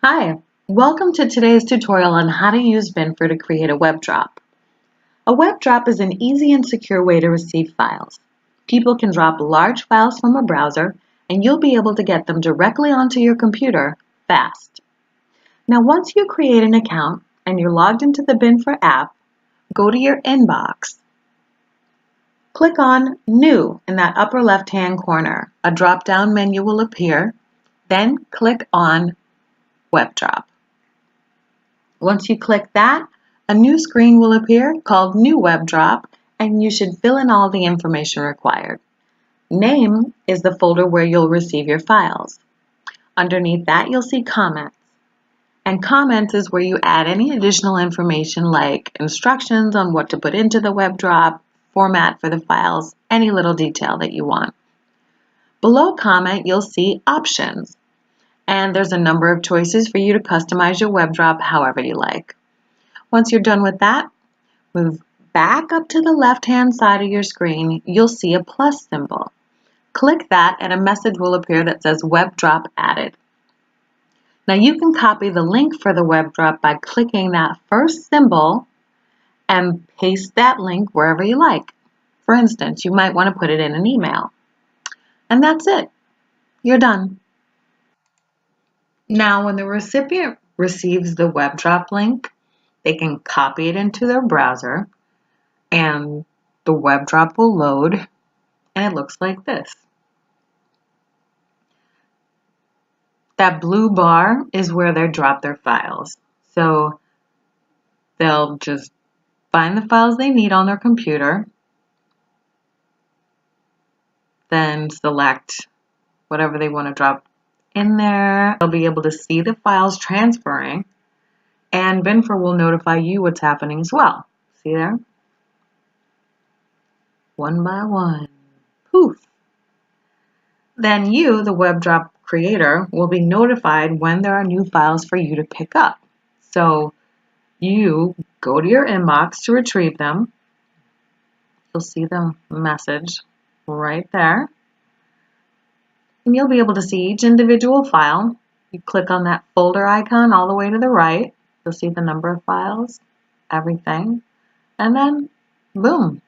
Hi, welcome to today's tutorial on how to use Binfer to create a web drop. A web drop is an easy and secure way to receive files. People can drop large files from a browser and you'll be able to get them directly onto your computer fast. Now once you create an account and you're logged into the Binfer app, go to your inbox. Click on New in that upper left-hand corner. A drop-down menu will appear. Then click on Web Drop. Once you click that, a new screen will appear called New Web Drop, and you should fill in all the information required. Name is the folder where you'll receive your files. Underneath that, you'll see Comments. And Comments is where you add any additional information like instructions on what to put into the web drop, format for the files, any little detail that you want. Below Comment, you'll see Options. And there's a number of choices for you to customize your web drop however you like. Once you're done with that, move back up to the left-hand side of your screen. You'll see a plus symbol. Click that and a message will appear that says Web Drop Added. Now you can copy the link for the web drop by clicking that first symbol and paste that link wherever you like. For instance, you might want to put it in an email. And that's it. You're done. Now, when the recipient receives the web drop link, they can copy it into their browser and the web drop will load and it looks like this. That blue bar is where they drop their files. So they'll just find the files they need on their computer, then select whatever they want to drop in there. They'll be able to see the files transferring, and Binfer will notify you what's happening as well. See there? One by one. Poof! Then you, the web drop creator, will be notified when there are new files for you to pick up. So you go to your inbox to retrieve them. You'll see the message right there. And you'll be able to see each individual file. You click on that folder icon all the way to the right. You'll see the number of files, everything. And then, boom,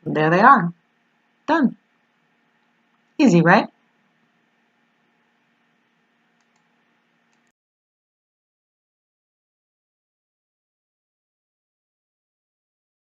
there they are. Done. Easy, right?